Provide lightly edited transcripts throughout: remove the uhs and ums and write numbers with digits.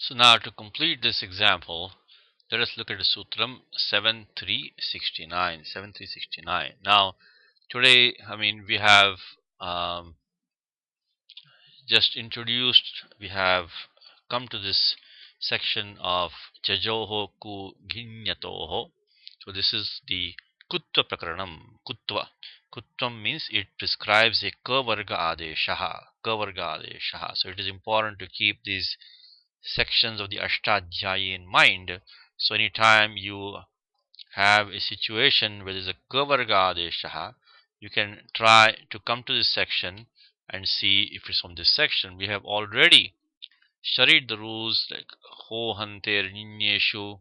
So now to complete this example, let us look at the Sutram 7369. 7369. Now today, we have just introduced, we have come to this section of Jajoho ku Ghinyatoho. So this is the Kutva Prakaranam. Kutvam means it prescribes a Kavarga Adeshaha. Kavarga Adeshaha. So it is important to keep these sections of the Ashtadhyayi in mind. So anytime you have a situation where there is a Kavarga Adeshaha, you can try to come to this section and see if it's from this section. We have already studied the rules like Ho Hanter Ninyeshu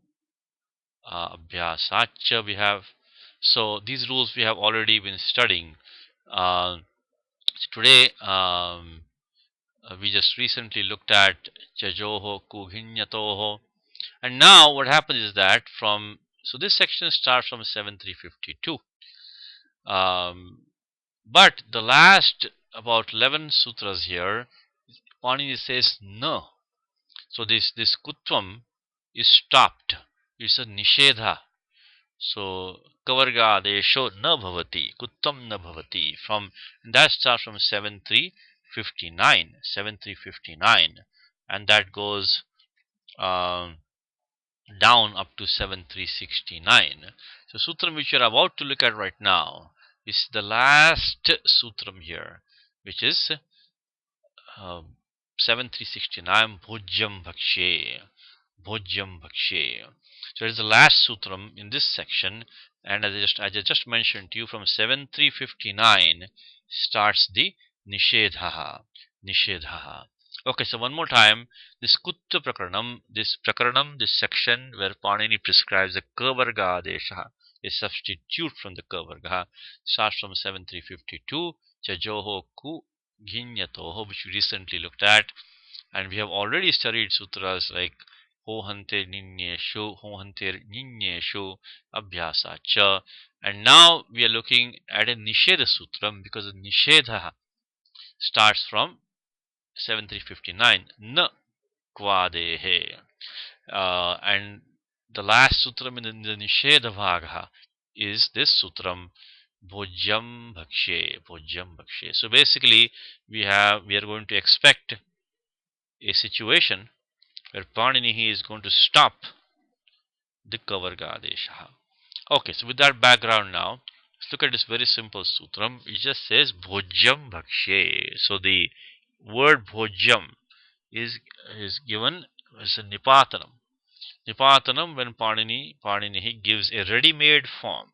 Abhyasacha we have. So these rules we have already been studying. Today we just recently looked at Jajoho Kuhinyatoho. And now what happens is that so this section starts from 7352. But the last about 11 sutras here, Panini says no. So this kutvam is stopped. It's a nishedha. So kavarga adesho na bhavati, kuttam na bhavati. And that starts from 7359, 7359, and that goes down up to 7369. So sutram which we are about to look at right now is the last sutram here, which is 7369 Bhojyam Bhakshe. Bhojyam Bhakshe. So it is the last sutram in this section, and as I just mentioned to you, from 7359 starts the Nishedhaha. Nishedhaha. Okay, so one more time, this Kutta Prakaranam, this section where Panini prescribes the Kavarga Adesha, a substitute from the Kavarga, starts from 7352, Chajoho Ku Ghinyatoho, which we recently looked at, and we have already studied sutras like Hohante Ninyeshu, Abhyasa Cha, and now we are looking at a Nisheda Sutram because the Nishedha starts from 7359, Na Kvadehe. And the last sutram in the Nisheda Bhagha is this sutram Bhojyam Bhakshe. Bhojyam Bhakshe. So basically we are going to expect a situation where Panini is going to stop the Kavarga Adesha. Okay, so with that background now, let's look at this very simple sutram. It just says Bhojyam Bhakshe. So the word Bhojyam is given as a Nipatanam. Nipatanam, when Panini gives a ready-made form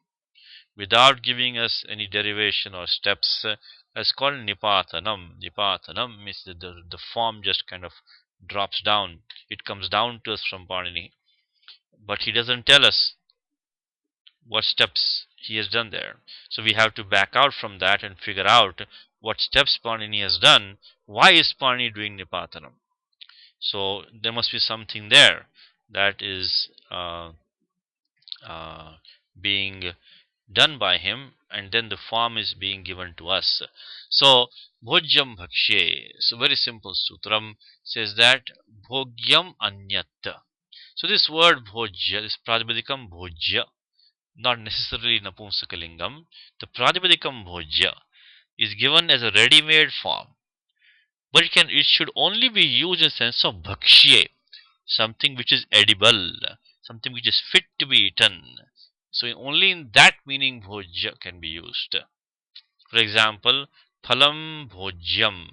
without giving us any derivation or steps, is called Nipatanam. Nipatanam means that the form just kind of drops down. It comes down to us from Panini, but he doesn't tell us what steps he has done there. So we have to back out from that and figure out what steps Panini has done. Why is Panini doing Nipatanam? So there must be something there that is being done by him, and then the form is being given to us. So Bhojyam Bhakshe. So very simple sutram says that Bhogyam Anyat. So this word Bhojya, this Pradipadikam Bhojya, not necessarily Napumsakalingam. The Pradipadikam Bhojya is given as a ready-made form, but it should only be used in the sense of Bhakshye, something which is edible, something which is fit to be eaten. So only in that meaning Bhojya can be used. For example, Phalam Bhojyam,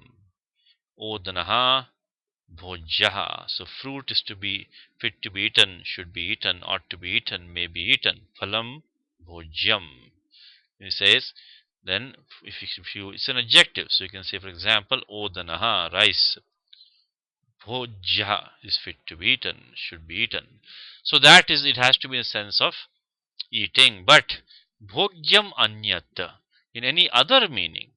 Odanaha Bhojyaha. So fruit is to be fit to be eaten, should be eaten, ought to be eaten, may be eaten. Phalam Bhojyam. He says, then if you it's an adjective, so you can say, for example, Odanaha, rice. Bhojya is fit to be eaten, should be eaten. So that is, it has to be in a sense of eating. But Bhogyam Anyat, in any other meaning,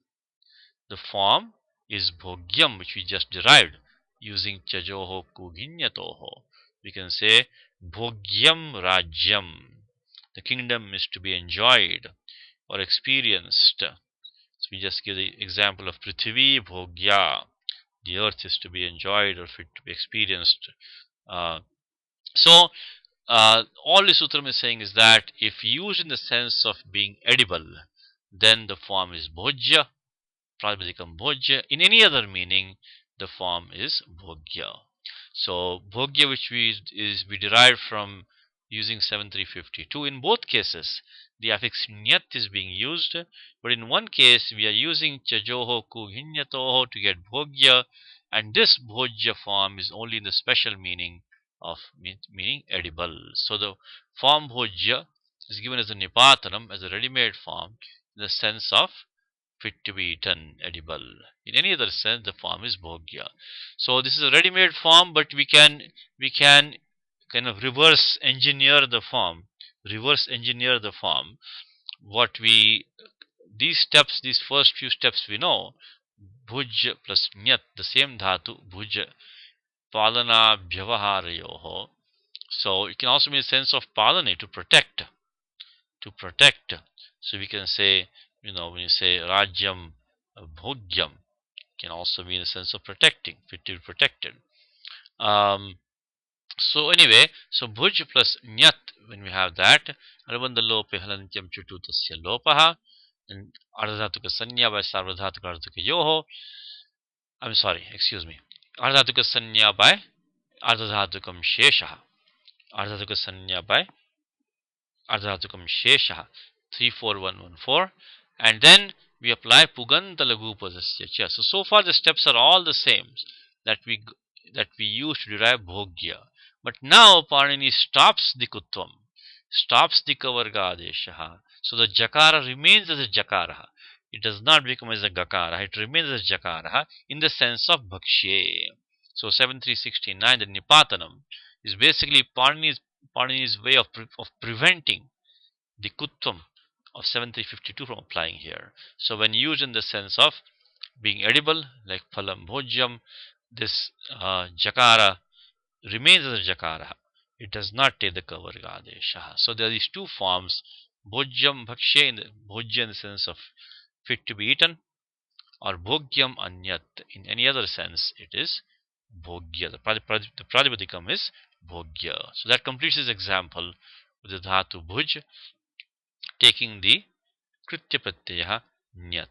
the form is Bhogyam, which we just derived using Chajoho Kuginyatoho. We can say Bhogyam Rajyam. The kingdom is to be enjoyed or experienced. So we just give the example of Prithvi Bhogya. The earth is to be enjoyed or fit to be experienced. So all the sutram is saying is that if used in the sense of being edible, then the form is bhojya, pratipadikam bhojya. In any other meaning, the form is bhogya. So bhogya, which we derived from using 7352. In both cases, the affix nyat is being used, but in one case we are using chajoho ku hinyatoho to get bhogya, and this bhojya form is only in the special meaning of meaning edible. So the form bhojya is given as a nipatanam, as a ready-made form, in the sense of fit to be eaten, edible. In any other sense, the form is bhogya. So this is a ready-made form, but we can kind of reverse engineer the form. Reverse engineer the form. What we these steps, these first few steps we know, bhuj plus nyat, the same dhatu, bhuj, palana bhyavaharayoho. So it can also mean a sense of palane, to protect, to protect. So we can say, when you say rajyam bhogyam, can also mean a sense of protecting, fit to be protected. Um, so anyway, so bhuj plus nyat, when we have that, anubandha lope halantyam chutu tasya lopaha, and ardhatuka sanya by sarvadhatuka ardhatuka yoho. I'm sorry, excuse me. Ardhatuka sanya by ardhadhatukam sheshaha. Ardhatuka sanya by ardhatukam shesha 34114, and then we apply puganta lagupasasya cha. So far the steps are all the same that we use to derive bhogya, but now Panini stops the kutvam, stops the kavarga adesha. So the jakara remains as a jakara, it does not become as a gakara, it remains as jakara in the sense of bhakshe. So 7369, the nipatanam, is basically Panini's way of preventing the kutvam of 7352 from applying here. So when used in the sense of being edible, like phalam bhojyam, this jakara remains as a jakara. It does not take the kavarga adesha. So there are these two forms, bhojyam bhakshe, bhojya in the sense of fit to be eaten, or bhogyam anyat. In any other sense, it is bhogya. The pradipadikam is bhogya. So that completes this example with the dhatu bhuj taking the kritya pratyaya nyat.